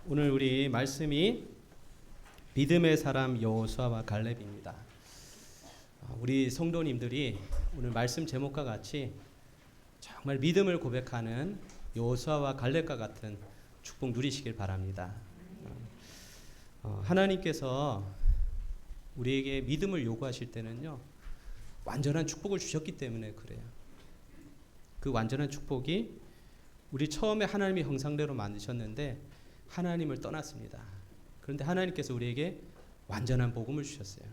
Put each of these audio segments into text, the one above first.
오늘 우리 말씀이 믿음의 사람 여호수아와 갈렙입니다. 우리 성도님들이 오늘 말씀 제목과 같이 정말 믿음을 고백하는 여호수아와 갈렙과 같은 축복 누리시길 바랍니다. 하나님께서 우리에게 믿음을 요구하실 때는요, 완전한 축복을 주셨기 때문에 그래요. 그 완전한 축복이 우리 처음에 하나님의 형상대로 만드셨는데 하나님을 떠났습니다. 그런데 하나님께서 우리에게 완전한 복음을 주셨어요.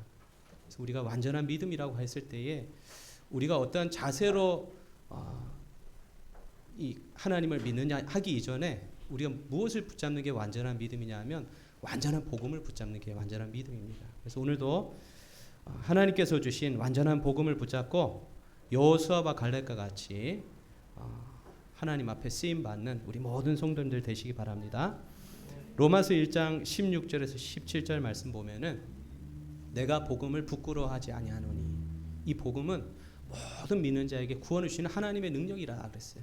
그래서 우리가 완전한 믿음이라고 했을 때에 우리가 어떠한 자세로 이 하나님을 믿느냐 하기 이전에 우리가 무엇을 붙잡는 게 완전한 믿음이냐 하면 완전한 복음을 붙잡는 게 완전한 믿음입니다. 그래서 오늘도 하나님께서 주신 완전한 복음을 붙잡고 여호수아와 갈렙과 같이 하나님 앞에 쓰임 받는 우리 모든 성도님들 되시기 바랍니다. 로마서 1장 16절에서 17절 말씀 보면은 내가 복음을 부끄러워하지 아니하노니 이 복음은 모든 믿는 자에게 구원을 주시는 하나님의 능력이라 그랬어요.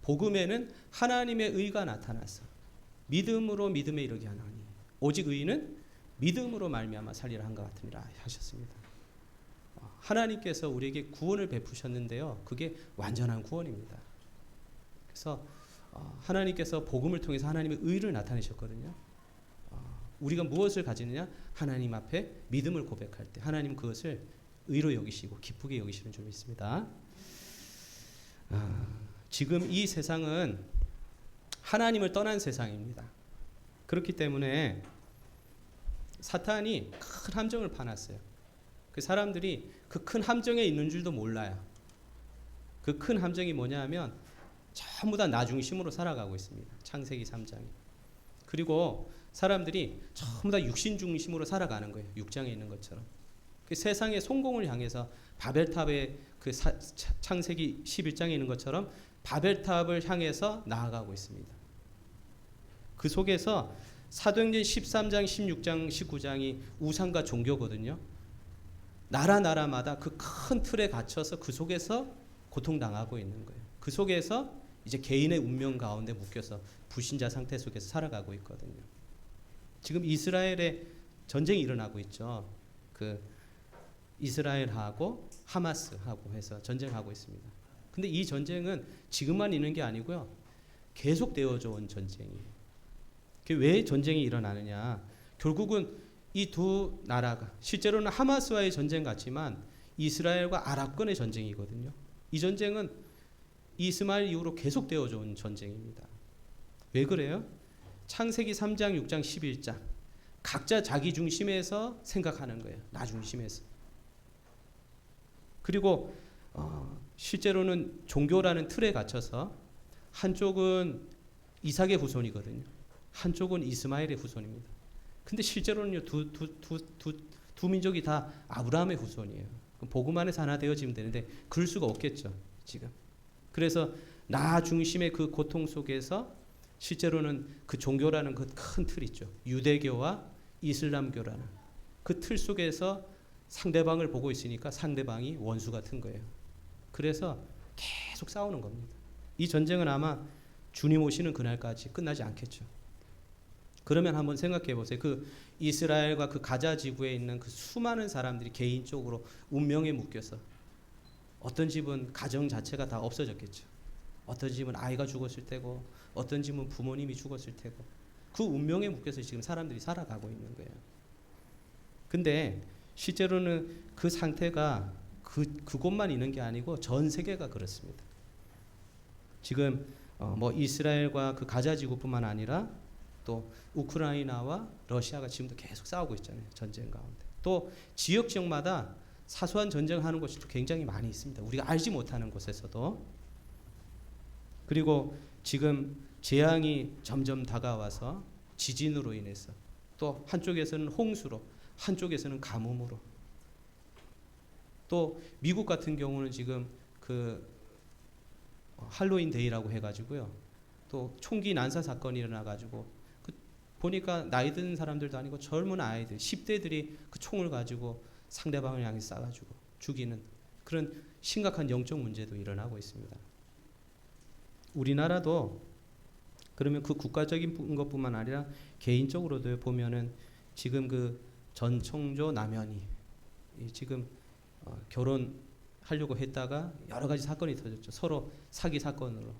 복음에는 하나님의 의가 나타나서 믿음으로 믿음에 이르게 하나니 오직 의인은 믿음으로 말미암아 살리라 한 것 같으니라 하셨습니다. 하나님께서 우리에게 구원을 베푸셨는데요, 그게 완전한 구원입니다. 그래서 하나님께서 복음을 통해서 하나님의 의를 나타내셨거든요. 우리가 무엇을 가지느냐? 하나님 앞에 믿음을 고백할 때 하나님 그것을 의로 여기시고 기쁘게 여기시는 줄 믿습니다. 지금 이 세상은 하나님을 떠난 세상입니다. 그렇기 때문에 사탄이 큰 함정을 파놨어요. 그 사람들이 그 큰 함정에 있는 줄도 몰라요. 그 큰 함정이 뭐냐 하면 전부 다 나 중심으로 살아가고 있습니다. 창세기 3장에. 그리고 사람들이 전부 다 육신 중심으로 살아가는 거예요. 6장에 있는 것처럼. 그 세상의 성공을 향해서 바벨탑의 그 창세기 11장에 있는 것처럼 바벨탑을 향해서 나아가고 있습니다. 그 속에서 사도행전 13장, 16장, 19장이 우상과 종교거든요. 나라마다 그 큰 틀에 갇혀서 그 속에서 고통당하고 있는 거예요. 그 속에서 이제 개인의 운명 가운데 묶여서 불신자 상태 속에서 살아가고 있거든요. 지금 이스라엘에 전쟁이 일어나고 있죠. 그 이스라엘하고 하마스하고 해서 전쟁하고 있습니다. 근데 이 전쟁은 지금만 있는 게 아니고요, 계속 되어져 온 전쟁이에요. 왜 전쟁이 일어나느냐? 결국은 이 두 나라가 실제로는 하마스와의 전쟁 같지만 이스라엘과 아랍권의 전쟁이거든요. 이 전쟁은 이스마엘 이후로 계속 되어져 온 전쟁입니다. 왜 그래요? 창세기 3장, 6장, 11장 각자 자기 중심에서 생각하는 거예요. 나 중심에서. 그리고 실제로는 종교라는 틀에 갇혀서 한쪽은 이삭의 후손이거든요. 한쪽은 이스마엘의 후손입니다. 근데 실제로는요, 두 민족이 다 아브라함의 후손이에요. 복음 안에서 하나 되어지면 되는데 그럴 수가 없겠죠, 지금. 그래서 나 중심의 그 고통 속에서 실제로는 그 종교라는 그 큰 틀 있죠. 유대교와 이슬람교라는 그 틀 속에서 상대방을 보고 있으니까 상대방이 원수 같은 거예요. 그래서 계속 싸우는 겁니다. 이 전쟁은 아마 주님 오시는 그날까지 끝나지 않겠죠. 그러면 한번 생각해 보세요. 그 이스라엘과 그 가자 지구에 있는 그 수많은 사람들이 개인적으로 운명에 묶여서 어떤 집은 가정 자체가 다 없어졌겠죠. 어떤 집은 아이가 죽었을 테고, 어떤 집은 부모님이 죽었을 테고, 그 운명에 묶여서 지금 사람들이 살아가고 있는 거예요. 근데 실제로는 그 상태가 그곳만 있는 게 아니고 전 세계가 그렇습니다. 지금 뭐 이스라엘과 그 가자 지구뿐만 아니라 또 우크라이나와 러시아가 지금도 계속 싸우고 있잖아요. 전쟁 가운데. 또 지역마다 사소한 전쟁하는 곳이 굉장히 많이 있습니다. 우리가 알지 못하는 곳에서도. 그리고 지금 재앙이 점점 다가와서 지진으로 인해서, 또 한쪽에서는 홍수로, 한쪽에서는 가뭄으로, 또 미국 같은 경우는 지금 그 할로윈 데이라고 해가지고요, 또 총기 난사 사건이 일어나가지고 보니까 나이 든 사람들도 아니고 젊은 아이들, 10대들이 그 총을 가지고 상대방을 향해 쏴가지고 죽이는 그런 심각한 영적 문제도 일어나고 있습니다. 우리나라도 그러면 그 국가적인 것뿐만 아니라 개인적으로도 보면은 지금 그 전 총조 남현이 지금 결혼하려고 했다가 여러 가지 사건이 터졌죠. 서로 사기 사건으로.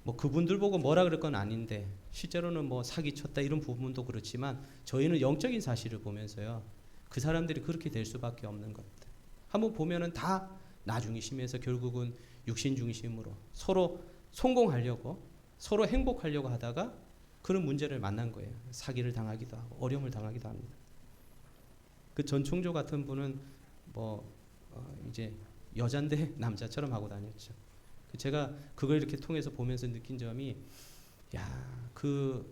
뭐 그분들 보고 뭐라 그럴 건 아닌데 실제로는 뭐 사기쳤다 이런 부분도 그렇지만 저희는 영적인 사실을 보면서요. 그 사람들이 그렇게 될 수밖에 없는 겁니다. 한번 보면은 다 나중심에서 결국은 육신 중심으로 서로 성공하려고 서로 행복하려고 하다가 그런 문제를 만난 거예요. 사기를 당하기도 하고 어려움을 당하기도 합니다. 그 전 총조 같은 분은 이제 여잔데 남자처럼 하고 다녔죠. 제가 그걸 이렇게 통해서 보면서 느낀 점이 그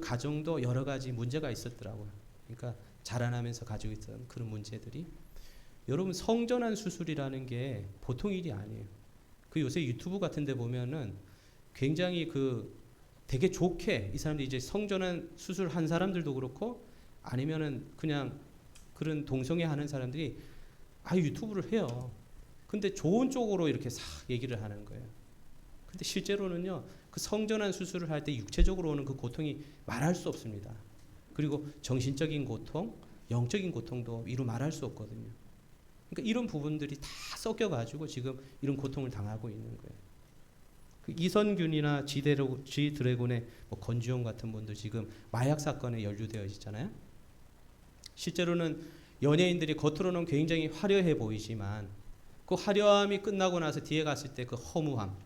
가정도 여러 가지 문제가 있었더라고요. 그러니까 자라나면서 가지고 있던 그런 문제들이 여러분 성전환 수술이라는 게 보통 일이 아니에요. 그 요새 유튜브 같은 데 보면은 굉장히 되게 좋게 이 사람들이 이제 성전환 수술한 사람들도 그렇고 아니면은 그냥 그런 동성애 하는 사람들이 유튜브를 해요. 근데 좋은 쪽으로 이렇게 싹 얘기를 하는 거예요. 근데 실제로는요, 그 성전환 수술을 할 때 육체적으로 오는 그 고통이 말할 수 없습니다. 그리고 정신적인 고통, 영적인 고통도 이루 말할 수 없거든요. 그러니까 이런 부분들이 다 섞여가지고 지금 이런 고통을 당하고 있는 거예요. 그 이선균이나 G드래곤의 권지용 같은 분들 지금 마약 사건에 연루되어 있잖아요. 실제로는 연예인들이 겉으로는 굉장히 화려해 보이지만 그 화려함이 끝나고 나서 뒤에 갔을 때 그 허무함,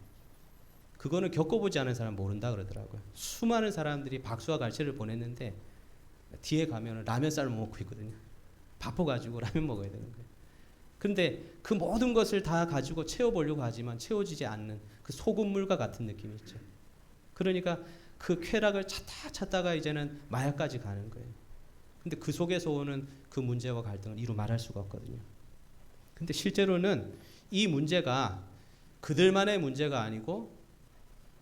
그거는 겪어보지 않은 사람 모른다 그러더라고요. 수많은 사람들이 박수와 갈채를 보냈는데 뒤에 가면 라면 쌀 먹고 있거든요. 바빠가지고 라면 먹어야 되는 거예요. 근데 그 모든 것을 다 가지고 채워보려고 하지만 채워지지 않는 그 소금물과 같은 느낌이 있죠. 그러니까 그 쾌락을 찾다가 이제는 마약까지 가는 거예요. 근데 그 속에서 오는 그 문제와 갈등을 이루 말할 수가 없거든요. 근데 실제로는 이 문제가 그들만의 문제가 아니고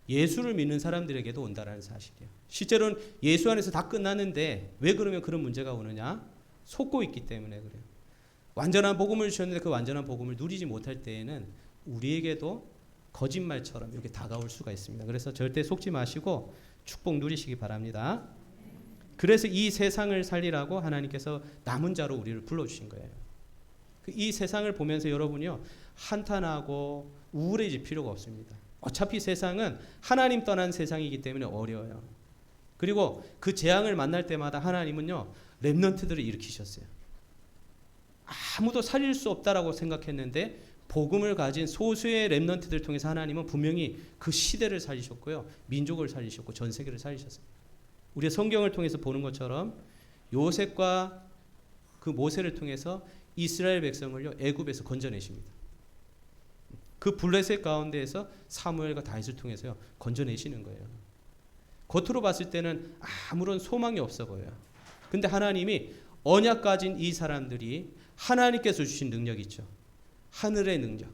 예수를 믿는 사람들에게도 온다라는 사실이에요. 실제로는 예수 안에서 다 끝났는데 왜 그러면 그런 문제가 오느냐? 속고 있기 때문에 그래요. 완전한 복음을 주셨는데 그 완전한 복음을 누리지 못할 때에는 우리에게도 거짓말처럼 이렇게 다가올 수가 있습니다. 그래서 절대 속지 마시고 축복 누리시기 바랍니다. 그래서 이 세상을 살리라고 하나님께서 남은 자로 우리를 불러주신 거예요. 이 세상을 보면서 여러분이요, 한탄하고 우울해질 필요가 없습니다. 어차피 세상은 하나님 떠난 세상이기 때문에 어려워요. 그리고 그 재앙을 만날 때마다 하나님은요, 렘넌트들을 일으키셨어요. 아무도 살릴 수 없다라고 생각했는데 복음을 가진 소수의 렘넌트들 통해서 하나님은 분명히 그 시대를 살리셨고요, 민족을 살리셨고 전 세계를 살리셨어요. 우리가 성경을 통해서 보는 것처럼 요셉과 그 모세를 통해서 이스라엘 백성을요, 애굽에서 건져내십니다. 그 블레셋 가운데에서 사무엘과 다윗을 통해서요, 건져내시는 거예요. 겉으로 봤을 때는 아무런 소망이 없어 보여요. 근데 하나님이 언약 가진 이 사람들이 하나님께서 주신 능력이 있죠. 하늘의 능력,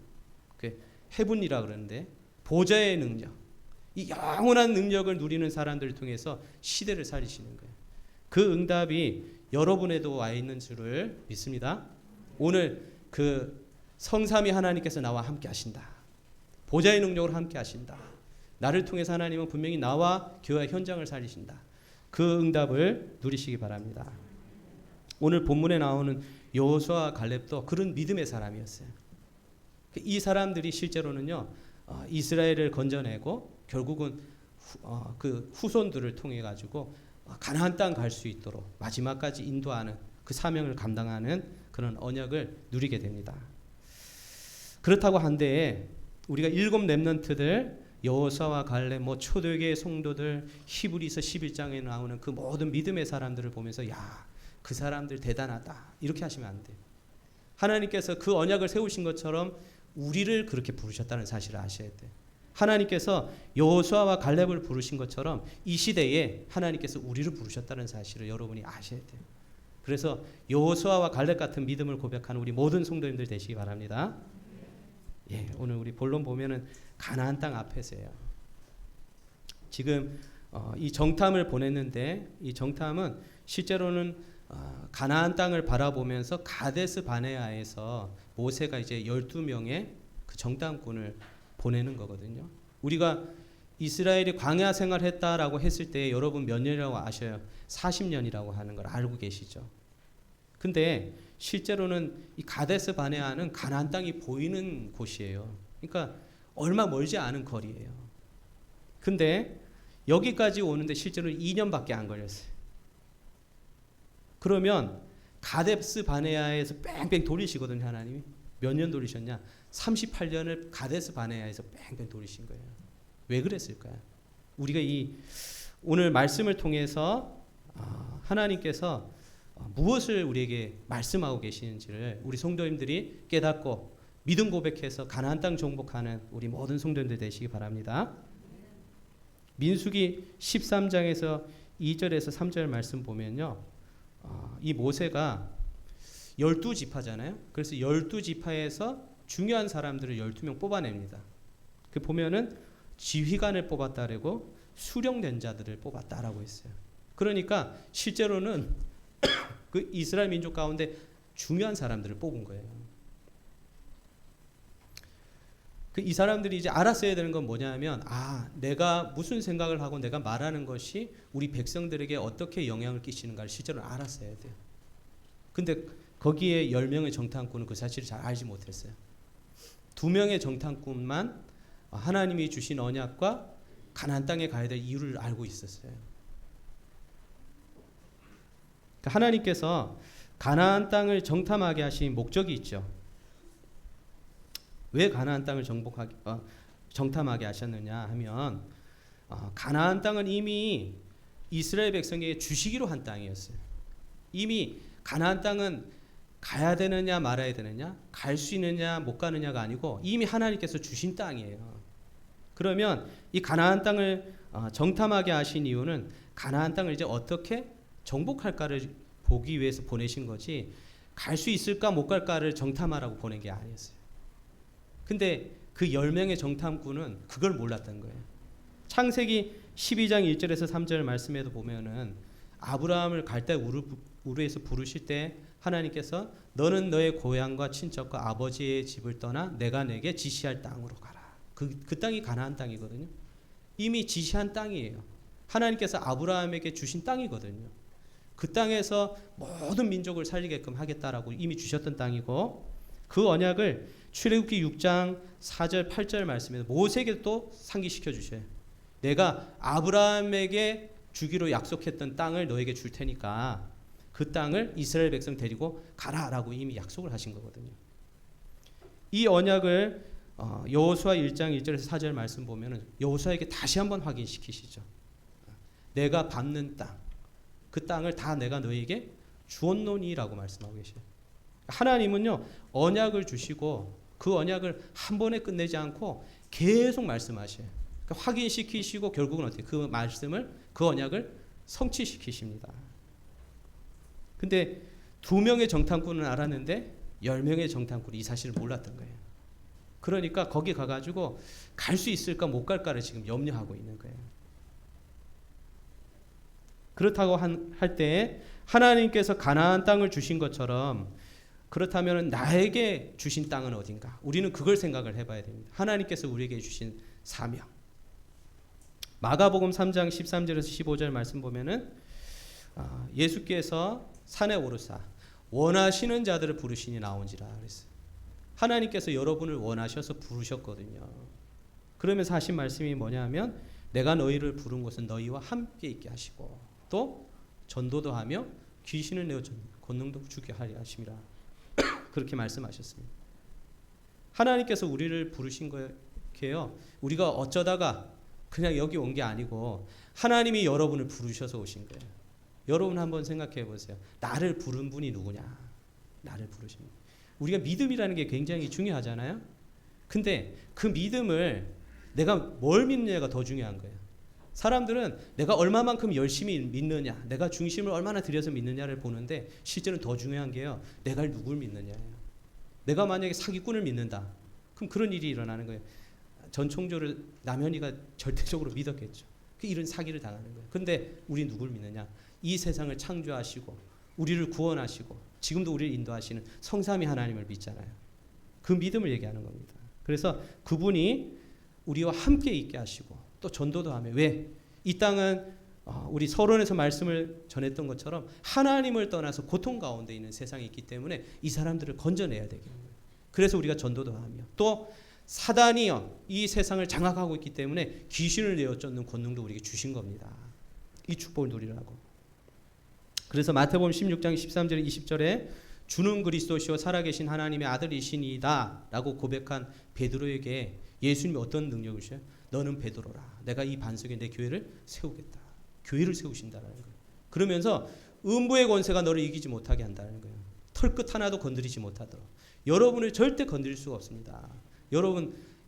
헤븐이라 그러는데 보좌의 능력, 이 영원한 능력을 누리는 사람들을 통해서 시대를 살리시는 거예요. 그 응답이 여러분에도 와 있는 줄을 믿습니다. 오늘 그 성삼위 하나님께서 나와 함께 하신다. 보좌의 능력으로 함께 하신다. 나를 통해서 하나님은 분명히 나와 교회 현장을 살리신다. 그 응답을 누리시기 바랍니다. 오늘 본문에 나오는 여호수아와 갈렙도 그런 믿음의 사람이었어요. 이 사람들이 실제로는요, 이스라엘을 건져내고 결국은 그 후손들을 통해 가지고 가나안 땅 갈 수 있도록 마지막까지 인도하는 그 사명을 감당하는 그런 언약을 누리게 됩니다. 그렇다고 한데 우리가 7 렘넌트들 여호수아와 갈렙, 초대교회 성도들, 히브리서 11장에 나오는 그 모든 믿음의 사람들을 보면서 그 사람들 대단하다 이렇게 하시면 안 돼요. 하나님께서 그 언약을 세우신 것처럼 우리를 그렇게 부르셨다는 사실을 아셔야 돼요. 하나님께서 여호수아와 갈렙을 부르신 것처럼 이 시대에 하나님께서 우리를 부르셨다는 사실을 여러분이 아셔야 돼요. 그래서 여호수아와 갈렙 같은 믿음을 고백하는 우리 모든 성도님들 되시기 바랍니다. 오늘 우리 본론 보면은 가나안 땅 앞에서예요. 지금 이 정탐을 보냈는데 이 정탐은 실제로는 가나안 땅을 바라보면서 가데스 바네아에서 모세가 이제 12명의 그 정탐꾼을 보내는 거거든요. 우리가 이스라엘이 광야 생활했다라고 했을 때 여러분 몇 년이라고 아셔요? 40년이라고 하는 걸 알고 계시죠? 근데 실제로는 이 가데스 바네아는 가나안 땅이 보이는 곳이에요. 그러니까 얼마 멀지 않은 거리예요. 근데 여기까지 오는데 실제로 2년밖에 안 걸렸어요. 그러면 가데스 바네아에서 뺑뺑 돌리시거든요, 하나님이. 몇 년 돌리셨냐? 38년을 가데스 바네아에서 뺑뺑 돌리신 거예요. 왜 그랬을까요? 우리가 이 오늘 말씀을 통해서 하나님께서 무엇을 우리에게 말씀하고 계시는지를 우리 성도님들이 깨닫고 믿음 고백해서 가나안 땅 정복하는 우리 모든 성도님들 되시기 바랍니다. 민수기 13장에서 2절에서 3절 말씀 보면요. 이 모세가 12지파잖아요. 그래서 12지파에서 중요한 사람들을 12명 뽑아냅니다. 그 보면은 지휘관을 뽑았다라고 수령된 자들을 뽑았다라고 했어요. 그러니까 실제로는 그 이스라엘 민족 가운데 중요한 사람들을 뽑은 거예요. 이 사람들이 이제 알았어야 되는 건 뭐냐면 내가 무슨 생각을 하고 내가 말하는 것이 우리 백성들에게 어떻게 영향을 끼치는가를 실제로 알았어야 돼요. 근데 거기에 10명의 정탐꾼은 그 사실을 잘 알지 못했어요. 2명의 정탐꾼만 하나님이 주신 언약과 가나안 땅에 가야 될 이유를 알고 있었어요. 그러니까 하나님께서 가나안 땅을 정탐하게 하신 목적이 있죠. 왜 가나안 땅을 정탐하게 하셨느냐 하면 가나안 땅은 이미 이스라엘 백성에게 주시기로 한 땅이었어요. 이미 가나안 땅은 가야 되느냐 말아야 되느냐, 갈 수 있느냐 못 가느냐가 아니고 이미 하나님께서 주신 땅이에요. 그러면 이 가나안 땅을 정탐하게 하신 이유는 가나안 땅을 이제 어떻게 정복할까를 보기 위해서 보내신 거지, 갈 수 있을까 못 갈까를 정탐하라고 보낸 게 아니었어요. 근데 그 10명의 정탐꾼은 그걸 몰랐던 거예요. 창세기 12장 1절에서 3절 말씀에도 보면은 아브라함을 갈대 우르에서 부르실 때 하나님께서 너는 너의 고향과 친척과 아버지의 집을 떠나 내가 내게 지시할 땅으로 가라. 그 땅이 가나안 땅이거든요. 이미 지시한 땅이에요. 하나님께서 아브라함에게 주신 땅이거든요. 그 땅에서 모든 민족을 살리게끔 하겠다라고 이미 주셨던 땅이고, 그 언약을 출애굽기 6장 4절 8절 말씀에서 모세에게 또 상기시켜 주셔요. 내가 아브라함에게 주기로 약속했던 땅을 너에게 줄 테니까 그 땅을 이스라엘 백성 데리고 가라라고 이미 약속을 하신 거거든요. 이 언약을 여호수아 1장 1절에서 4절 말씀 보면은 여호수아에게 다시 한번 확인시키시죠. 내가 밟는 땅, 그 땅을 다 내가 너에게 주었노니라고 말씀하고 계셔요. 하나님은요 언약을 주시고 그 언약을 한 번에 끝내지 않고 계속 말씀하셔요. 그러니까 확인시키시고 결국은 어떻게 그 말씀을, 그 언약을 성취시키십니다. 근데 2명의 정탐꾼은 알았는데 10명의 정탐꾼이 이 사실을 몰랐던 거예요. 그러니까 거기 가가지고 갈 수 있을까 못 갈까를 지금 염려하고 있는 거예요. 그렇다고 할 때 하나님께서 가나안 땅을 주신 것처럼, 그렇다면 나에게 주신 땅은 어딘가? 우리는 그걸 생각을 해봐야 됩니다. 하나님께서 우리에게 주신 사명. 마가복음 3장 13절에서 15절 말씀 보면은 예수께서 산에 오르사 원하시는 자들을 부르시니 나온지라 그랬어요. 하나님께서 여러분을 원하셔서 부르셨거든요. 그러면서 하신 말씀이 뭐냐면 내가 너희를 부른 것은 너희와 함께 있게 하시고 또 전도도 하며 귀신을 내어 권능도 주게 하려 하심이라. 그렇게 말씀하셨습니다. 하나님께서 우리를 부르신 거예요. 우리가 어쩌다가 그냥 여기 온 게 아니고 하나님이 여러분을 부르셔서 오신 거예요. 여러분 한번 생각해 보세요. 나를 부른 분이 누구냐? 나를 부르신 분. 우리가 믿음이라는 게 굉장히 중요하잖아요. 근데 그 믿음을 내가 뭘 믿느냐가 더 중요한 거예요. 사람들은 내가 얼마만큼 열심히 믿느냐, 내가 중심을 얼마나 들여서 믿느냐를 보는데 실제로는 더 중요한 게요. 내가 누굴 믿느냐예요. 내가 만약에 사기꾼을 믿는다. 그럼 그런 일이 일어나는 거예요. 전 총조를 남현이가 절대적으로 믿었겠죠. 이런 사기를 당하는 거예요. 근데 우리 누굴 믿느냐? 이 세상을 창조하시고 우리를 구원하시고 지금도 우리를 인도하시는 성삼위 하나님을 믿잖아요. 그 믿음을 얘기하는 겁니다. 그래서 그분이 우리와 함께 있게 하시고 또 전도도 하며. 왜? 이 땅은 우리 서론에서 말씀을 전했던 것처럼 하나님을 떠나서 고통 가운데 있는 세상이 있기 때문에 이 사람들을 건져내야 되겠는 거예요. 그래서 우리가 전도도 하며, 또 사단이요 이 세상을 장악하고 있기 때문에 귀신을 내어 쫓는 권능도 우리에게 주신 겁니다. 이 축복을 누리라고. 그래서 마태복음 16장 13절 20절에 주는 그리스도시요 살아계신 하나님의 아들이시니이다 라고 고백한 베드로에게 예수님이 어떤 능력을 주셔요? 너는 베드로라. 내가 이 반석에 내 교회를 세우겠다. 교회를 세우신다라는 거예요. 그러면서 음부의 권세가 너를 이기지 못하게 한다는 거예요. 털끝 하나도 건드리지 못하도록. 여러분을 절대 건드릴 수가 없습니다.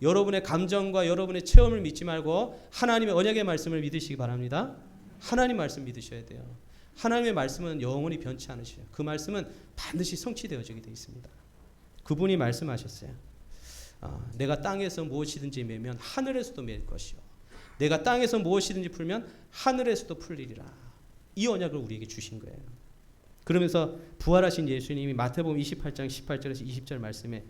여러분의 감정과 여러분의 체험을 믿지 말고 하나님의 언약의 말씀을 믿으시기 바랍니다. 하나님 말씀 믿으셔야 돼요. 하나님의 말씀은 영원히 변치 않으셔요. 그 말씀은 반드시 성취되어지게 되어 있습니다. 그분이 말씀하셨어요. 내가 땅에서 무엇이든지 매면 하늘에서도 맬 것이요. 내가 땅에서 무엇이든지 풀면 하늘에서도 풀리리라. 이 언약을 우리에게 주신 거예요. 그러면서 부활하신 예수님이 마태복음 28장 18절에서 20절 말씀에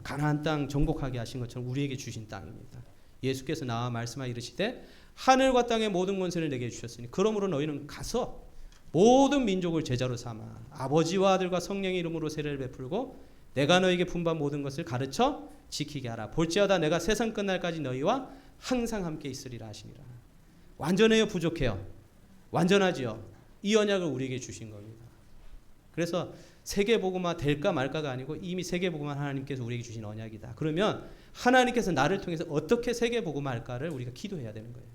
가나안 땅 정복하게 하신 것처럼 우리에게 주신 땅입니다. 예수께서 나와 말씀하여 이르시되 하늘과 땅의 모든 권세를 내게 주셨으니 그러므로 너희는 가서 모든 민족을 제자로 삼아 아버지와 아들과 성령의 이름으로 세례를 베풀고 내가 너희에게 분부한 모든 것을 가르쳐 지키게 하라. 볼지어다 내가 세상 끝날까지 너희와 항상 함께 있으리라 하시니라. 완전해요? 부족해요? 완전하지요? 이 언약을 우리에게 주신 겁니다. 그래서 세계복음화 될까 말까가 아니고 이미 세계복음화 하나님께서 우리에게 주신 언약이다. 그러면 하나님께서 나를 통해서 어떻게 세계복음화할까를 우리가 기도해야 되는 거예요.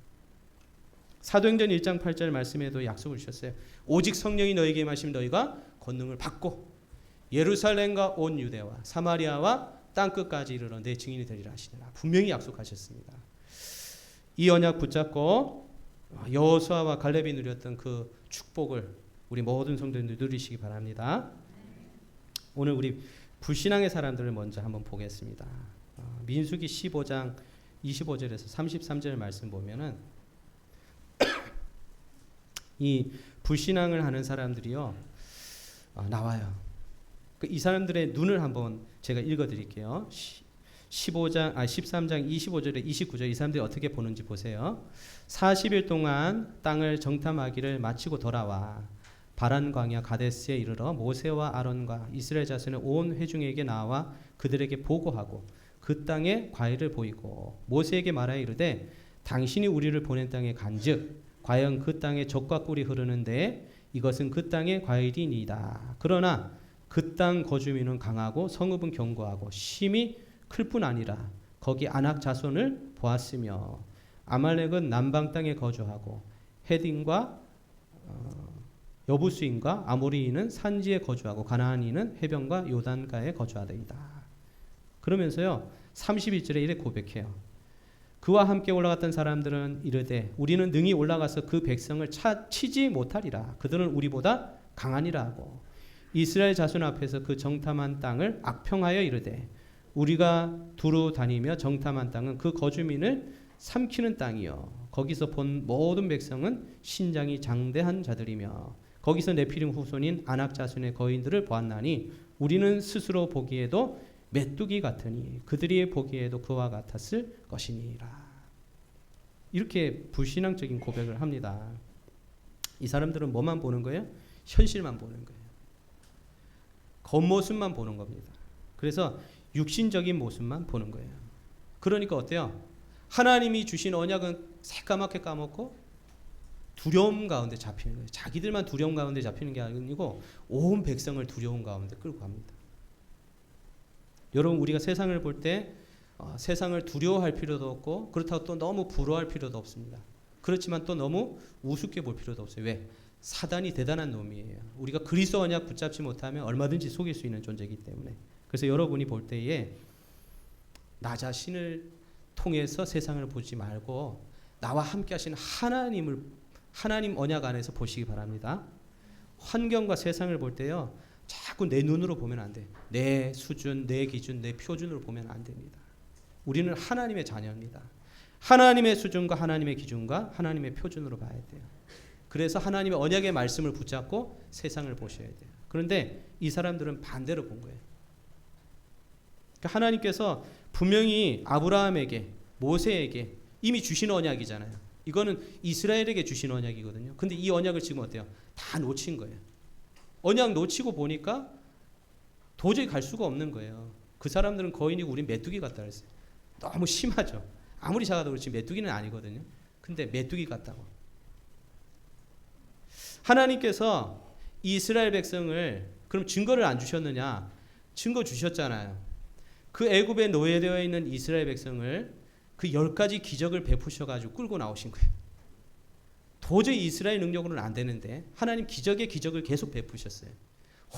사도행전 1장 8절 말씀에도 약속을 주셨어요. 오직 성령이 너희에게 임하시면 너희가 권능을 받고 예루살렘과 온 유대와 사마리아와 땅끝까지 이르러 내 증인이 되리라 하시니라. 분명히 약속하셨습니다. 이 언약 붙잡고 여호수아와 갈렙이 누렸던 그 축복을 우리 모든 성도님들 누리시기 바랍니다. 오늘 우리 불신앙의 사람들을 먼저 한번 보겠습니다. 민수기 15장 25절에서 33절 말씀 보면은 이 불신앙을 하는 사람들이요 나와요. 이 사람들의 눈을 한번 제가 읽어드릴게요. 13장 25절에 29절 이 사람들이 어떻게 보는지 보세요. 40일 동안 땅을 정탐하기를 마치고 돌아와 바란 광야 가데스에 이르러 모세와 아론과 이스라엘 자손의 온 회중에게 나와 그들에게 보고하고 그 땅에 과일을 보이고 모세에게 말하여 이르되 당신이 우리를 보낸 땅에 간즉 과연 그 땅에 젖과 꿀이 흐르는데 이것은 그 땅의 과일이니이다. 그러나 그 땅 거주민은 강하고 성읍은 견고하고 심히 클 뿐 아니라 거기 아낙 자손을 보았으며 아말렉은 남방 땅에 거주하고 헤딘과 여부수인과 아모리인은 산지에 거주하고 가나안인은 해변과 요단가에 거주하더이다. 그러면서요 31절에 이렇게 고백해요. 그와 함께 올라갔던 사람들은 이르되 우리는 능히 올라가서 그 백성을 치지 못하리라. 그들은 우리보다 강하니라 하고 이스라엘 자손 앞에서 그 정탐한 땅을 악평하여 이르되 우리가 두루 다니며 정탐한 땅은 그 거주민을 삼키는 땅이요 거기서 본 모든 백성은 신장이 장대한 자들이며 거기서 네피림 후손인 아낙 자손의 거인들을 보았나니 우리는 스스로 보기에도 메뚜기 같으니 그들이 보기에도 그와 같았을 것이니라. 이렇게 불신앙적인 고백을 합니다. 이 사람들은 뭐만 보는 거예요? 현실만 보는 거예요. 겉모습만 보는 겁니다. 그래서 육신적인 모습만 보는 거예요. 그러니까 어때요? 하나님이 주신 언약은 새까맣게 까먹고 두려움 가운데 잡히는 거예요. 자기들만 두려움 가운데 잡히는 게 아니고 온 백성을 두려움 가운데 끌고 갑니다. 여러분 우리가 세상을 볼 때 세상을 두려워할 필요도 없고 그렇다고 또 너무 부러워할 필요도 없습니다. 그렇지만 또 너무 우습게 볼 필요도 없어요. 왜? 사단이 대단한 놈이에요. 우리가 그리스도 언약 붙잡지 못하면 얼마든지 속일 수 있는 존재이기 때문에. 그래서 여러분이 볼 때에 나 자신을 통해서 세상을 보지 말고 나와 함께 하신 하나님 언약 안에서 보시기 바랍니다. 환경과 세상을 볼 때요. 자꾸 내 눈으로 보면 안 돼. 내 수준, 내 기준, 내 표준으로 보면 안 됩니다. 우리는 하나님의 자녀입니다. 하나님의 수준과 하나님의 기준과 하나님의 표준으로 봐야 돼요. 그래서 하나님의 언약의 말씀을 붙잡고 세상을 보셔야 돼요. 그런데 이 사람들은 반대로 본 거예요. 그러니까 하나님께서 분명히 아브라함에게, 모세에게 이미 주신 언약이잖아요. 이거는 이스라엘에게 주신 언약이거든요. 근데 이 언약을 지금 어때요? 다 놓친 거예요. 언약 놓치고 보니까 도저히 갈 수가 없는 거예요. 그 사람들은 거인이고 우린 메뚜기 같다 그랬어요. 너무 심하죠. 아무리 작아도 그렇지 메뚜기는 아니거든요. 근데 메뚜기 같다고. 하나님께서 이스라엘 백성을 그럼 증거를 안 주셨느냐? 증거 주셨잖아요. 그 애굽에 노예되어 있는 이스라엘 백성을 그 10가지 기적을 베푸셔가지고 끌고 나오신 거예요. 도저히 이스라엘 능력으로는 안 되는데 하나님 기적의 기적을 계속 베푸셨어요.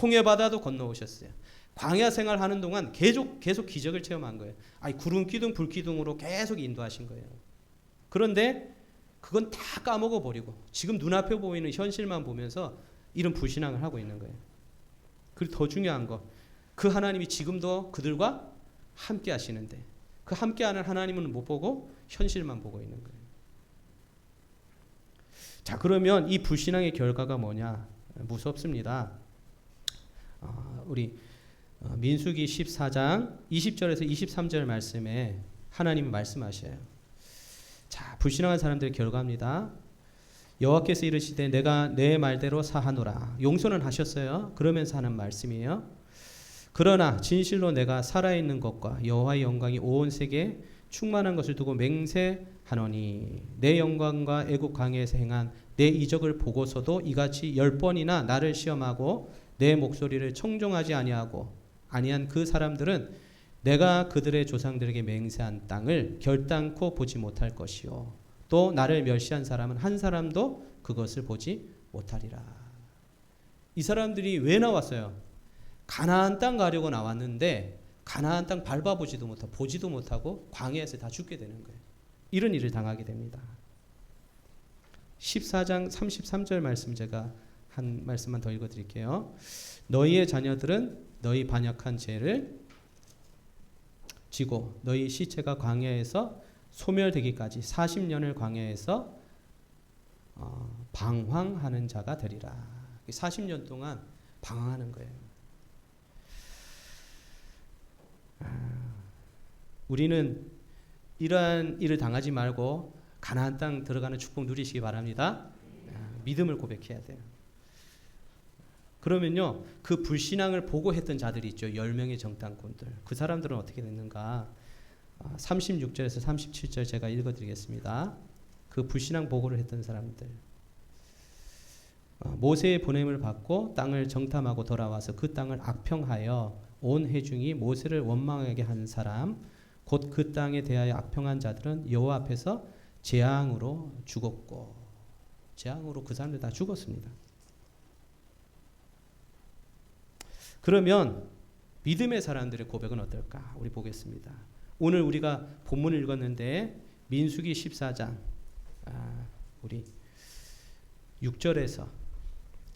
홍해 바다도 건너오셨어요. 광야 생활하는 동안 계속 기적을 체험한 거예요. 아니 구름 기둥 불 기둥으로 계속 인도하신 거예요. 그런데 그건 다 까먹어 버리고 지금 눈앞에 보이는 현실만 보면서 이런 불신앙을 하고 있는 거예요. 그리고 더 중요한 거, 그 하나님이 지금도 그들과 함께 하시는데 그 함께하는 하나님은 못 보고 현실만 보고 있는 거예요. 자, 그러면 이 불신앙의 결과가 뭐냐? 무섭습니다. 우리 민수기 14장 20절에서 23절 말씀에 하나님이 말씀하셔요. 자, 불신앙한 사람들의 결과입니다. 여호와께서 이르시되 내가 내 말대로 사하노라. 용서는 하셨어요. 그러면서 하는 말씀이에요. 그러나 진실로 내가 살아있는 것과 여호와의 영광이 온 세계에 충만한 것을 두고 맹세하노니 내 영광과 애굽 광야에서 행한 내 이적을 보고서도 이같이 10번이나 나를 시험하고 내 목소리를 청종하지 아니한 그 사람들은 내가 그들의 조상들에게 맹세한 땅을 결단코 보지 못할 것이요 또 나를 멸시한 사람은 한 사람도 그것을 보지 못하리라. 이 사람들이 왜 나왔어요? 가나안 땅 가려고 나왔는데 가나안 땅 밟아보지도 못하고 보지도 못하고 광야에서 다 죽게 되는 거예요. 이런 일을 당하게 됩니다. 14장 33절 말씀 제가 한 말씀만 더 읽어드릴게요. 너희의 자녀들은 너희 반역한 죄를 지고 너희 시체가 광야에서 소멸되기까지 40년을 광야에서 방황하는 자가 되리라. 40년 동안 방황하는 거예요. 우리는 이러한 일을 당하지 말고 가나안 땅 들어가는 축복 누리시기 바랍니다. 믿음을 고백해야 돼요. 그러면요, 그 불신앙을 보고했던 자들이 있죠. 10명의 정탐꾼들. 그 사람들은 어떻게 됐는가? 36절에서 37절 제가 읽어드리겠습니다. 그 불신앙 보고를 했던 사람들. 모세의 보냄을 받고 땅을 정탐하고 돌아와서 그 땅을 악평하여 온 회중이 모세를 원망하게 한 사람, 곧 그 땅에 대하여 악평한 자들은 여호와 앞에서 재앙으로 죽었고, 재앙으로 그 사람들 다 죽었습니다. 그러면 믿음의 사람들의 고백은 어떨까? 우리 보겠습니다. 오늘 우리가 본문을 읽었는데 민수기 14장 우리 6절에서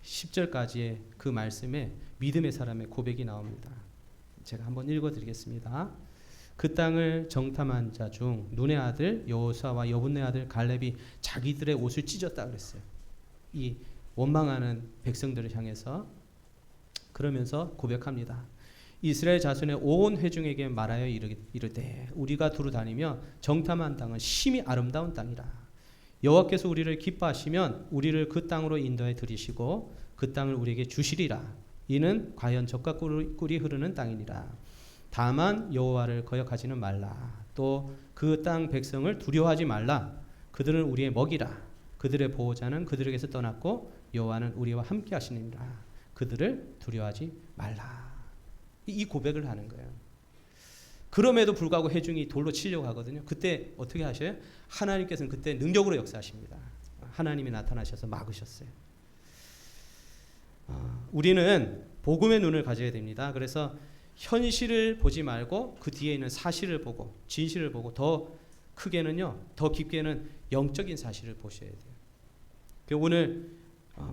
10절까지의 그 말씀에 믿음의 사람의 고백이 나옵니다. 제가 한번 읽어드리겠습니다. 그 땅을 정탐한 자 중 눈의 아들 여호수아와 여분의 아들 갈렙이 자기들의 옷을 찢었다 그랬어요. 이 원망하는 백성들을 향해서. 그러면서 고백합니다. 이스라엘 자손의 온 회중에게 말하여 이르되 우리가 두루 다니며 정탐한 땅은 심히 아름다운 땅이라. 여호와께서 우리를 기뻐하시면 우리를 그 땅으로 인도해 들이시고 그 땅을 우리에게 주시리라. 이는 과연 젖과 꿀이 흐르는 땅이니라. 다만 여호와를 거역하지는 말라. 또 그 땅 백성을 두려워하지 말라. 그들은 우리의 먹이라. 그들의 보호자는 그들에게서 떠났고 여호와는 우리와 함께 하시느니라. 그들을 두려워하지 말라. 이 고백을 하는 거예요. 그럼에도 불구하고 회중이 돌로 치려고 하거든요. 그때 어떻게 하셔요? 하나님께서는 그때 능력으로 역사하십니다. 하나님이 나타나셔서 막으셨어요. 우리는 복음의 눈을 가져야 됩니다. 그래서 현실을 보지 말고 그 뒤에 있는 사실을 보고 진실을 보고 더 크게는요, 더 깊게는 영적인 사실을 보셔야 돼요. 오늘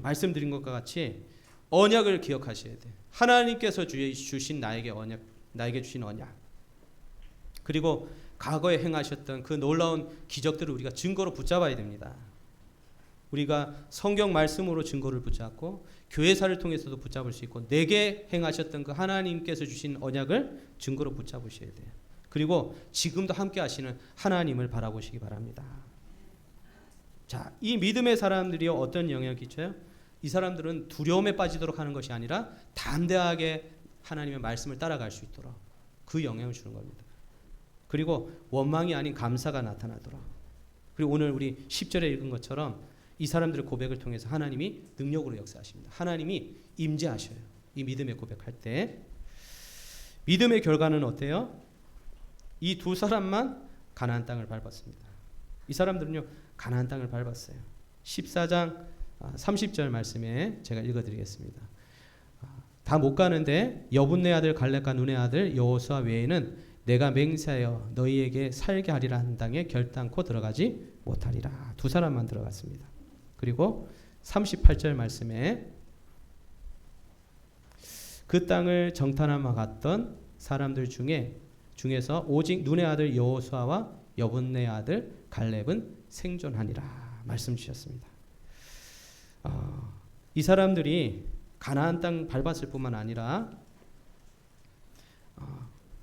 말씀드린 것과 같이 언약을 기억하셔야 돼요. 하나님께서 주신 나에게 언약, 나에게 주신 언약. 그리고 과거에 행하셨던 그 놀라운 기적들을 우리가 증거로 붙잡아야 됩니다. 우리가 성경 말씀으로 증거를 붙잡고 교회사를 통해서도 붙잡을 수 있고 내게 행하셨던 그 하나님께서 주신 언약을 증거로 붙잡으셔야 돼요. 그리고 지금도 함께 하시는 하나님을 바라보시기 바랍니다. 자, 이 믿음의 사람들이 어떤 영향을 끼쳐요? 이 사람들은 두려움에 빠지도록 하는 것이 아니라 담대하게 하나님의 말씀을 따라갈 수 있도록 그 영향을 주는 겁니다. 그리고 원망이 아닌 감사가 나타나도록. 그리고 오늘 우리 10절에 읽은 것처럼 이 사람들의 고백을 통해서 하나님이 능력으로 역사하십니다. 하나님이 임재하셔요. 이 믿음의 고백할 때. 믿음의 결과는 어때요? 이 두 사람만 가나안 땅을 밟았습니다. 이 사람들은요, 가나안 땅을 밟았어요. 14장 30절 말씀에 제가 읽어드리겠습니다. 다 못 가는데 여분네 아들 갈렙과 눈의 아들 여호수아 외에는 내가 맹세하여 너희에게 살게 하리라 한 땅에 결단코 들어가지 못하리라. 두 사람만 들어갔습니다. 그리고 38절 말씀에 그 땅을 정탐하러 갔던 사람들 중에서 오직 눈의 아들 여호수아와 여분네 아들 갈렙은 생존하니라 말씀 주셨습니다. 이 사람들이 가나안 땅 밟았을 뿐만 아니라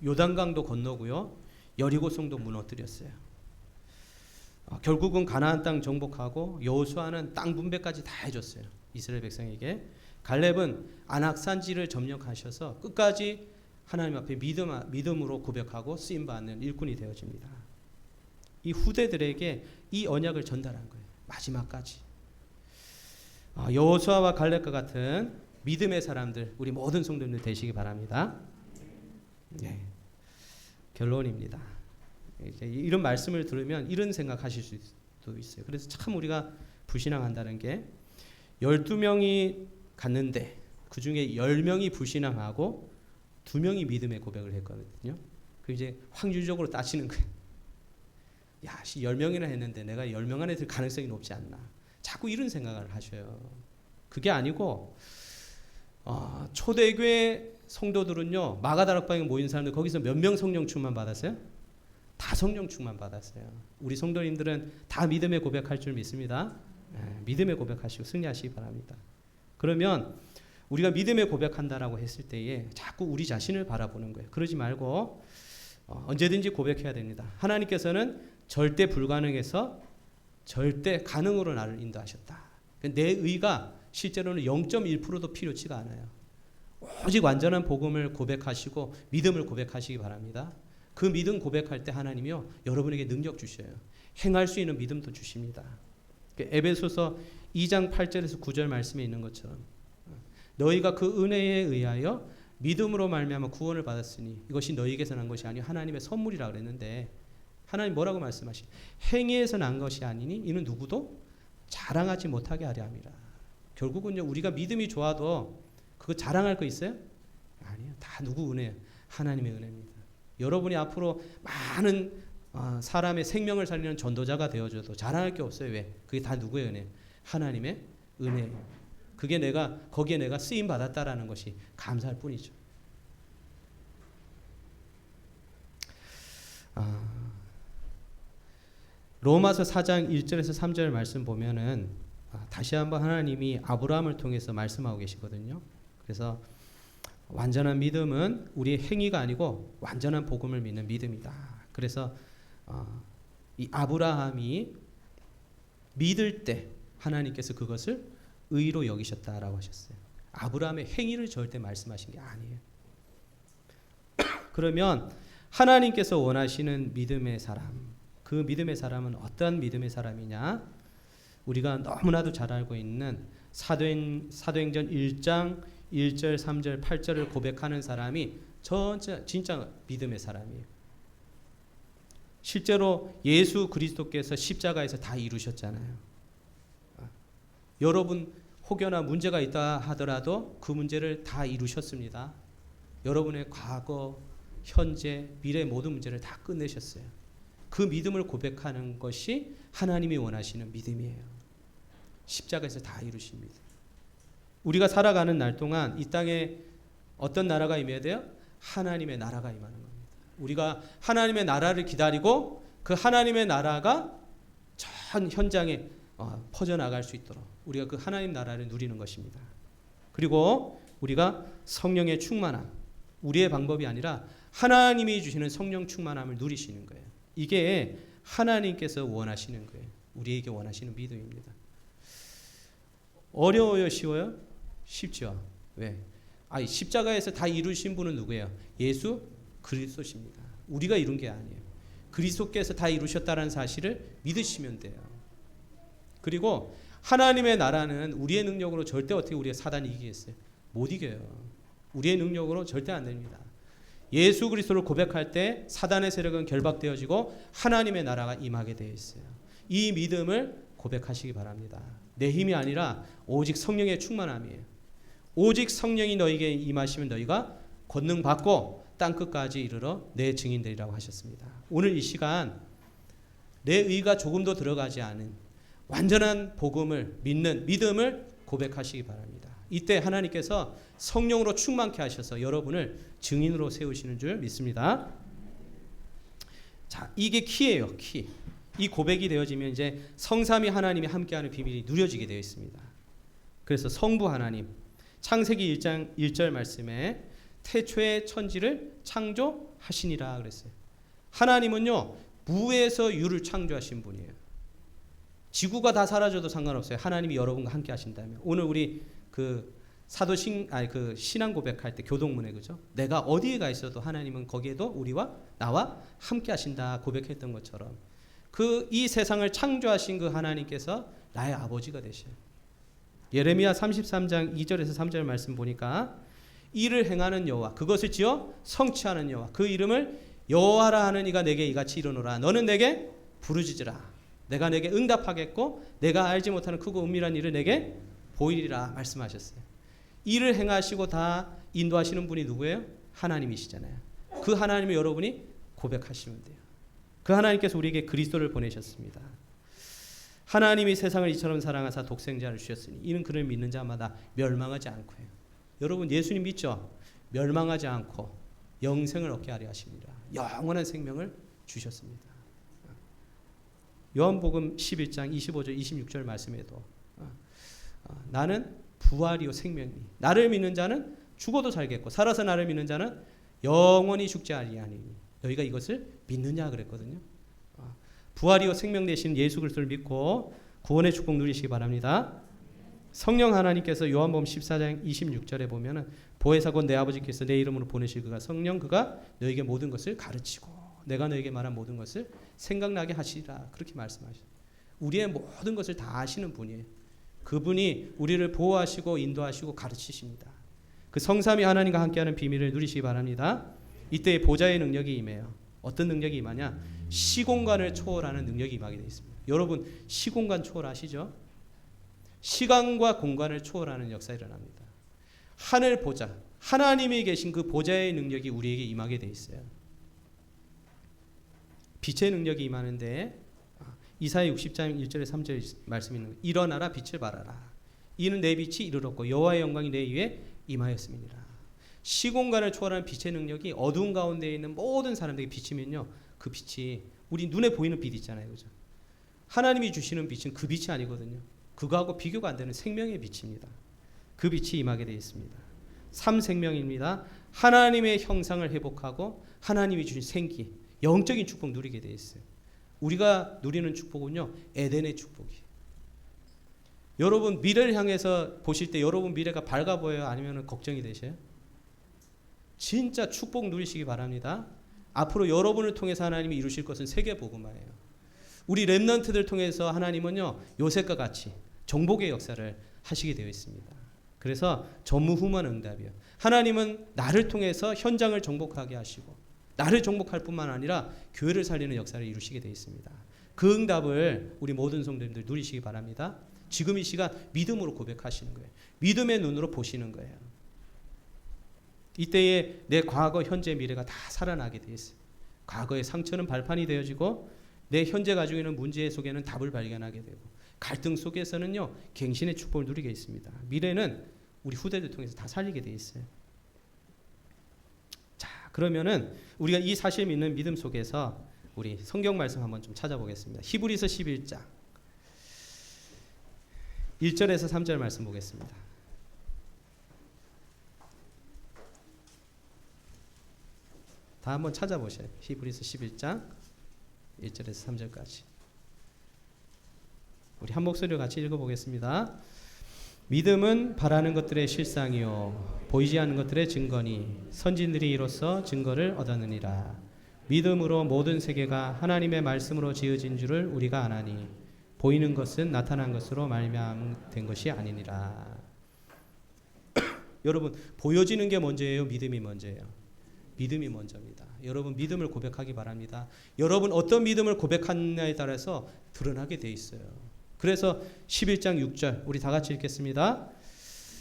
요단강도 건너고요, 여리고성도 무너뜨렸어요. 결국은 가나안 땅 정복하고 여호수아는 땅 분배까지 다 해줬어요. 이스라엘 백성에게. 갈렙은 안악산지를 점령하셔서 끝까지 하나님 앞에 믿음으로 고백하고 쓰임받는 일꾼이 되어집니다. 이 후대들에게 이 언약을 전달한 거예요. 마지막까지. 여호수아와 갈렙과 같은 믿음의 사람들, 우리 모든 성도님들 되시기 바랍니다. 네. 결론입니다. 이런 말씀을 들으면 이런 생각하실 수도 있어요. 그래서 참 우리가 불신앙한다는 게 12명이 갔는데 그 중에 10명이 불신앙하고 2명이 믿음의 고백을 했거든요. 그 이제 확률적으로 따지는 거예요. 야, 10명이나 했는데 내가 10명 안에 들 가능성이 높지 않나. 자꾸 이런 생각을 하셔요. 그게 아니고 초대교회 성도들은요, 마가다락방에 모인 사람들 거기서 몇 명 성령 충만 받았어요? 다 성령 충만 받았어요. 우리 성도님들은 다 믿음의 고백할 줄 믿습니다. 믿음의 고백하시고 승리하시기 바랍니다. 그러면 우리가 믿음의 고백한다라고 했을 때에 자꾸 우리 자신을 바라보는 거예요. 그러지 말고 언제든지 고백해야 됩니다. 하나님께서는 절대 불가능에서 절대 가능으로 나를 인도하셨다. 내 의가 실제로는 0.1%도 필요치가 않아요. 오직 완전한 복음을 고백하시고 믿음을 고백하시기 바랍니다. 그 믿음 고백할 때 하나님이요, 여러분에게 능력 주셔요. 행할 수 있는 믿음도 주십니다. 에베소서 2장 8절에서 9절 말씀에 있는 것처럼 너희가 그 은혜에 의하여 믿음으로 말미암아 구원을 받았으니 이것이 너희에게서 난 것이 아니요 하나님의 선물이라 그랬는데, 하나님 뭐라고 말씀하시? 행위에서 난 것이 아니니 이는 누구도 자랑하지 못하게 하려 함이라. 결국은요, 우리가 믿음이 좋아도 그거 자랑할 거 있어요? 아니에요. 다 누구 은혜예요? 하나님의 은혜입니다. 여러분이 앞으로 많은 사람의 생명을 살리는 전도자가 되어줘도 자랑할 게 없어요. 왜? 그게 다 누구의 은혜예요? 하나님의 은혜예요. 그게 거기에 내가 쓰임 받았다라는 것이 감사할 뿐이죠. 로마서 4장 1절에서 3절 말씀 보면은 다시 한번 하나님이 아브라함을 통해서 말씀하고 계시거든요. 그래서 완전한 믿음은 우리의 행위가 아니고 완전한 복음을 믿는 믿음이다. 그래서 이 아브라함이 믿을 때 하나님께서 그것을 의로 여기셨다라고 하셨어요. 아브라함의 행위를 절대 말씀하신 게 아니에요. 그러면 하나님께서 원하시는 믿음의 사람, 그 믿음의 사람은 어떤 믿음의 사람이냐? 우리가 너무나도 잘 알고 있는 사도행전 1장 1절, 3절, 8절을 고백하는 사람이 진짜 믿음의 사람이에요. 실제로 예수 그리스도께서 십자가에서 다 이루셨잖아요. 여러분 혹여나 문제가 있다 하더라도 그 문제를 다 이루셨습니다. 여러분의 과거, 현재, 미래 모든 문제를 다 끝내셨어요. 그 믿음을 고백하는 것이 하나님이 원하시는 믿음이에요. 십자가에서 다 이루신 믿음. 우리가 살아가는 날 동안 이 땅에 어떤 나라가 임해야 돼요? 하나님의 나라가 임하는 겁니다. 우리가 하나님의 나라를 기다리고 그 하나님의 나라가 전 현장에 퍼져나갈 수 있도록 우리가 그 하나님 나라를 누리는 것입니다. 그리고 우리가 성령의 충만함, 우리의 방법이 아니라 하나님이 주시는 성령 충만함을 누리시는 거예요. 이게 하나님께서 원하시는 거예요. 우리에게 원하시는 믿음입니다. 어려워요? 쉬워요? 쉽죠. 왜? 십자가에서 다 이루신 분은 누구예요? 예수 그리스도십니다. 우리가 이룬 게 아니에요. 그리스도께서 다 이루셨다는 사실을 믿으시면 돼요. 그리고 하나님의 나라는 우리의 능력으로 절대 어떻게 우리가 사단이 이기겠어요? 못 이겨요. 우리의 능력으로 절대 안 됩니다. 예수 그리스도를 고백할 때 사단의 세력은 결박되어지고 하나님의 나라가 임하게 되어 있어요. 이 믿음을 고백하시기 바랍니다. 내 힘이 아니라 오직 성령의 충만함이에요. 오직 성령이 너희에게 임하시면 너희가 권능 받고 땅끝까지 이르러 내 증인되리라고 하셨습니다. 오늘 이 시간 내 의가 조금도 들어가지 않은 완전한 복음을 믿는 믿음을 고백하시기 바랍니다. 이때 하나님께서 성령으로 충만케 하셔서 여러분을 증인으로 세우시는 줄 믿습니다. 자, 이게 키예요. 키. 이 고백이 되어지면 이제 성삼위 하나님이 함께하는 비밀이 누려지게 되어 있습니다. 그래서 성부 하나님, 창세기 1장 1절 말씀에 태초에 천지를 창조하시니라 그랬어요. 하나님은요, 무에서 유를 창조하신 분이에요. 지구가 다 사라져도 상관없어요. 하나님이 여러분과 함께 하신다면. 오늘 우리 그 신앙 고백할 때 교동문에 그죠? 내가 어디에 가 있어도 하나님은 거기에도 우리와 나와 함께 하신다 고백했던 것처럼 이 세상을 창조하신 그 하나님께서 나의 아버지가 되셔요. 예레미야 33장 2절에서 3절 말씀 보니까 이를 행하는 여호와 그것을 지어 성취하는 여호와 그 이름을 여호와라 하는 이가 내게 이같이 이르노라 너는 내게 부르짖으라 내가 내게 응답하겠고 내가 알지 못하는 크고 은밀한 일을 내게 보이리라 말씀하셨어요. 일을 행하시고 다 인도하시는 분이 누구예요? 하나님이시잖아요. 그 하나님을 여러분이 고백하시면 돼요. 그 하나님께서 우리에게 그리스도를 보내셨습니다. 하나님이 세상을 이처럼 사랑하사 독생자를 주셨으니 이는 그를 믿는 자마다 멸망하지 않고 해요. 여러분 예수님 믿죠? 멸망하지 않고 영생을 얻게 하려 하십니다. 영원한 생명을 주셨습니다. 요한복음 11장 25절 26절 말씀에도 나는 부활이요 생명이니 나를 믿는 자는 죽어도 살겠고 살아서 나를 믿는 자는 영원히 죽지 아니하리니 너희가 이것을 믿느냐 그랬거든요. 부활이요 생명 되신 예수 그리스도를 믿고 구원의 축복 누리시기 바랍니다. 성령 하나님께서 요한복음 14장 26절에 보면은 보혜사 곧 내 아버지께서 내 이름으로 보내실 그가 성령 그가 너에게 모든 것을 가르치고 내가 너에게 말한 모든 것을 생각나게 하시리라 그렇게 말씀하셨어요. 우리의 모든 것을 다 아시는 분이에요. 그분이 우리를 보호하시고 인도하시고 가르치십니다. 그 성삼위 하나님과 함께하는 비밀을 누리시기 바랍니다. 이때 보좌의 능력이 임해요. 어떤 능력이 임하냐? 시공간을 초월하는 능력이 임하게 되어 있습니다. 여러분 시공간 초월하시죠? 시간과 공간을 초월하는 역사가 일어납니다. 하늘 보좌, 하나님이 계신 그 보좌의 능력이 우리에게 임하게 되어 있어요. 빛의 능력이 임하는데 이사야 60장 1절에 3절 말씀이 있는 일어나라 빛을 발하라 이는 내 빛이 이르렀고 여호와의 영광이 내 위에 임하였음이니라. 시공간을 초월하는 빛의 능력이 어두운 가운데 있는 모든 사람들에게 비치면요 그 빛이 우리 눈에 보이는 빛 있잖아요, 그죠? 하나님이 주시는 빛은 그 빛이 아니거든요. 그거하고 비교가 안 되는 생명의 빛입니다. 그 빛이 임하게 되어 있습니다. 삼생명입니다. 하나님의 형상을 회복하고 하나님이 주신 생기, 영적인 축복 누리게 되어 있어요. 우리가 누리는 축복은요 에덴의 축복이에요. 여러분 미래를 향해서 보실 때 여러분 미래가 밝아 보여요? 아니면 걱정이 되셔요? 진짜 축복 누리시기 바랍니다. 앞으로 여러분을 통해서 하나님이 이루실 것은 세계복음화예요. 우리 렘넌트들 통해서 하나님은요 요셉과 같이 정복의 역사를 하시게 되어 있습니다. 그래서 전무후무한 응답이에요. 하나님은 나를 통해서 현장을 정복하게 하시고 나를 정복할 뿐만 아니라 교회를 살리는 역사를 이루시게 되어 있습니다. 그 응답을 우리 모든 성도님들 누리시기 바랍니다. 지금 이 시간 믿음으로 고백하시는 거예요. 믿음의 눈으로 보시는 거예요. 이때에 내 과거, 현재, 미래가 다 살아나게 되어 있어요. 과거의 상처는 발판이 되어지고 내 현재 가지고 있는 문제 속에는 답을 발견하게 되고 갈등 속에서는요 갱신의 축복을 누리게 있습니다. 미래는 우리 후대들 통해서 다 살리게 되어 있어요. 자, 그러면은 우리가 이 사실 믿는 믿음 속에서 우리 성경 말씀 한번 좀 찾아보겠습니다. 히브리서 11장 1절에서 3절 말씀 보겠습니다. 다 한번 찾아보셔요. 히브리서 11장 1절에서 3절까지. 우리 한 목소리로 같이 읽어보겠습니다. 믿음은 바라는 것들의 실상이요 보이지 않는 것들의 증거니 선진들이 이로써 증거를 얻었느니라. 믿음으로 모든 세계가 하나님의 말씀으로 지어진 줄을 우리가 아나니 보이는 것은 나타난 것으로 말미암은 것이 아니니라. 여러분, 보여지는 게 먼저예요, 믿음이 먼저예요? 믿음이 먼저입니다. 여러분, 믿음을 고백하기 바랍니다. 여러분 어떤 믿음을 고백하느냐에 따라서 드러나게 돼 있어요. 그래서 11장 6절 우리 다 같이 읽겠습니다.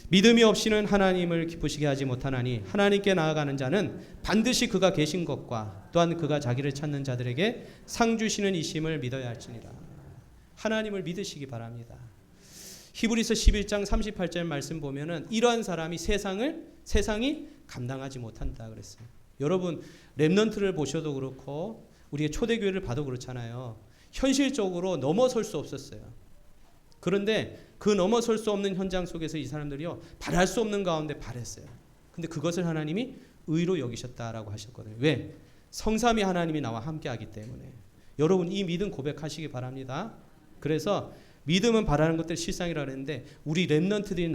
믿음이 없이는 하나님을 기쁘시게 하지 못하나니 하나님께 나아가는 자는 반드시 그가 계신 것과 또한 그가 자기를 찾는 자들에게 상 주시는 이심을 믿어야 할지니라. 하나님을 믿으시기 바랍니다. 히브리서 11장 38절 말씀 보면은 이러한 사람이 세상이 감당하지 못한다 그랬어요. 여러분, 렘넌트를 보셔도 그렇고 우리의 초대교회를 봐도 그렇잖아요. 현실적으로 넘어설 수 없었어요. 그런데 그 넘어설 수 없는 현장 속에서 이 사람들이요, 바랄 수 없는 가운데 바랬어요. 근데 그것을 하나님이 의로 여기셨다라고 하셨거든요. 왜? 성삼위 하나님이 나와 함께하기 때문에. 여러분, 이 믿음 고백하시기 바랍니다. 그래서 믿음은 바라는 것들 실상이라고 했는데 우리 렘넌트들이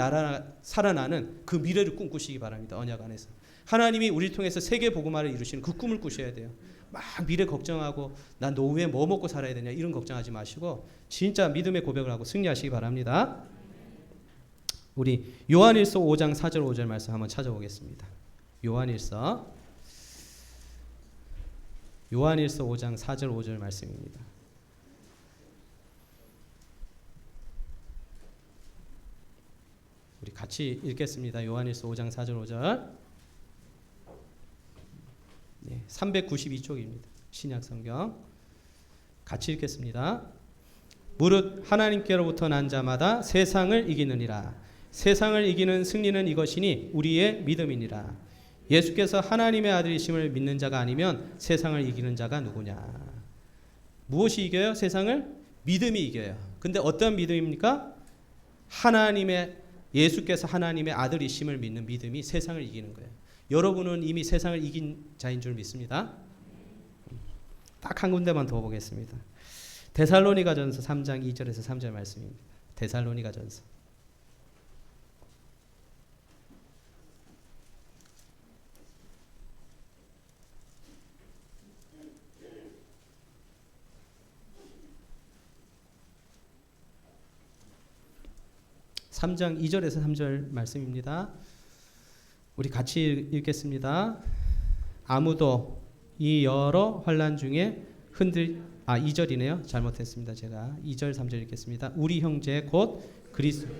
살아나는 그 미래를 꿈꾸시기 바랍니다. 언약 안에서 하나님이 우리를 통해서 세계 복음화를 이루시는 그 꿈을 꾸셔야 돼요. 막 미래 걱정하고 난 노후에 뭐 먹고 살아야 되냐 이런 걱정하지 마시고 진짜 믿음의 고백을 하고 승리하시기 바랍니다. 우리 요한일서 5장 4절 5절 말씀 한번 찾아보겠습니다. 요한일서 5장 4절 5절 말씀입니다. 우리 같이 읽겠습니다. 요한일서 5장 4절 5절. 네, 392쪽입니다. 신약 성경. 같이 읽겠습니다. 무릇 하나님께로부터 난 자마다 세상을 이기느니라. 세상을 이기는 승리는 이것이니 우리의 믿음이니라. 예수께서 하나님의 아들이심을 믿는 자가 아니면 세상을 이기는 자가 누구냐. 무엇이 이겨요? 세상을? 믿음이 이겨요. 근데 어떤 믿음입니까? 예수께서 하나님의 아들이심을 믿는 믿음이 세상을 이기는 거예요. 여러분은 이미 세상을 이긴 자인 줄 믿습니다. 딱 한 군데만 더 보겠습니다. 데살로니가전서 3장 2절에서 3절 말씀입니다. 데살로니가전서. (3장 2절에서 3절) 말씀입니다. 우리 같이 읽겠습니다. 아무도 이 여러 환난 중에 2절이네요. 잘못했습니다. 제가 2절 3절 읽겠습니다. 우리 형제 곧 그리스도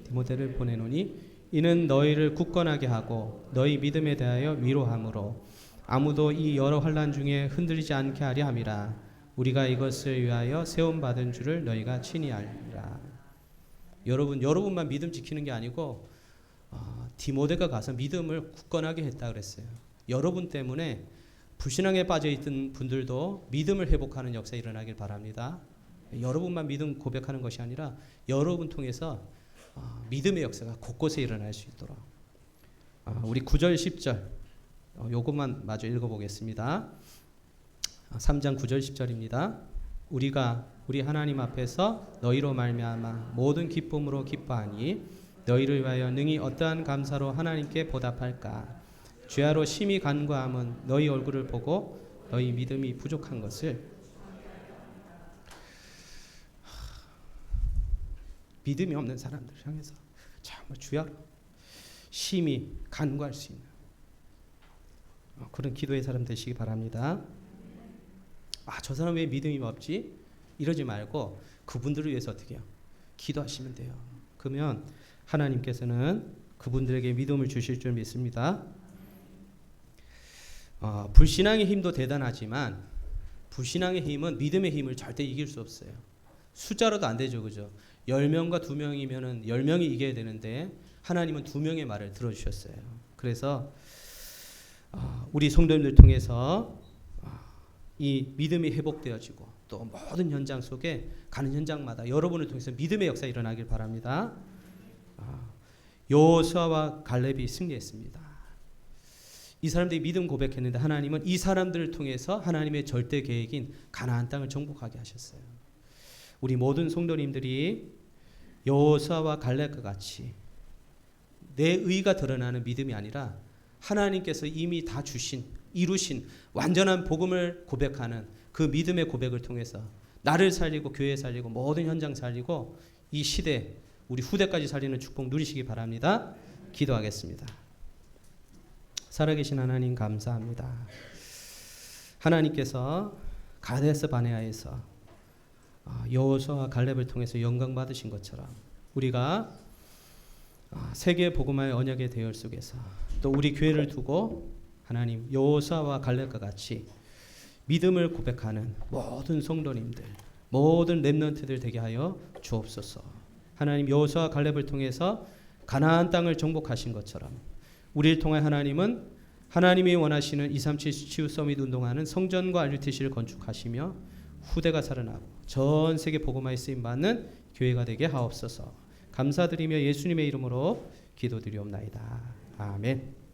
디모데를 보내노니 이는 너희를 굳건하게 하고 너희 믿음에 대하여 위로함으로 아무도 이 여러 환난 중에 흔들리지 않게 하려 함이라. 우리가 이것을 위하여 세움 받은 줄을 너희가 친히 알리라. 여러분만 믿음 지키는 게 아니고 디모데가 가서 믿음을 굳건하게 했다 그랬어요. 여러분 때문에 불신앙에 빠져있던 분들도 믿음을 회복하는 역사 일어나길 바랍니다. 여러분만 믿음 고백하는 것이 아니라 여러분 통해서 믿음의 역사가 곳곳에 일어날 수 있도록. 우리 9절 10절 요것만 마저 읽어보겠습니다. 3장 9절 10절입니다. 우리가 우리 하나님 앞에서 너희로 말미암아 모든 기쁨으로 기뻐하니 너희를 위하여 능히 어떠한 감사로 하나님께 보답할까. 주야로 심히 간구함은 너희 얼굴을 보고 너희 믿음이 부족한 것을. 믿음이 없는 사람들을 향해서 정말 주야로 심히 간구할 수 있는 그런 기도의 사람 되시기 바랍니다. 저 사람 왜 믿음이 없지? 이러지 말고 그분들을 위해서 어떻게 해요? 기도하시면 돼요. 그러면 하나님께서는 그분들에게 믿음을 주실 줄 믿습니다. 불신앙의 힘도 대단하지만 불신앙의 힘은 믿음의 힘을 절대 이길 수 없어요. 숫자로도 안 되죠. 그죠? 10명과 2명이면은 10명이 이겨야 되는데 하나님은 2명의 말을 들어주셨어요. 그래서 우리 성도님들 통해서 이 믿음이 회복되어지고 또 모든 현장 속에 가는 현장마다 여러분을 통해서 믿음의 역사 일어나길 바랍니다. 여호수아와 갈렙이 승리했습니다. 이 사람들이 믿음 고백했는데 하나님은 이 사람들을 통해서 하나님의 절대 계획인 가나안 땅을 정복하게 하셨어요. 우리 모든 성도님들이 여호수아와 갈렙과 같이 내 의가 드러나는 믿음이 아니라 하나님께서 이미 다 주신, 이루신 완전한 복음을 고백하는 그 믿음의 고백을 통해서 나를 살리고 교회 살리고 모든 현장 살리고 이 시대 우리 후대까지 살리는 축복 누리시기 바랍니다. 기도하겠습니다. 살아계신 하나님 감사합니다. 하나님께서 가데스 바네아에서 여호수아와 갈렙을 통해서 영광 받으신 것처럼 우리가 세계 복음화의 언약의 대열 속에서 또 우리 교회를 두고 하나님 여호수아와 갈렙과 같이 믿음을 고백하는 모든 성도님들, 모든 렘넌트들 되게 하여 주옵소서. 하나님 여호수아와 갈렙을 통해서 가나안 땅을 정복하신 것처럼 우리를 통해 하나님은 하나님이 원하시는 237 치유 서밋 운동하는 성전과 RUTC를 건축하시며 후대가 살아나고 전 세계 복음화에 쓰임 받는 교회가 되게 하옵소서. 감사드리며 예수님의 이름으로 기도드리옵나이다. 아멘.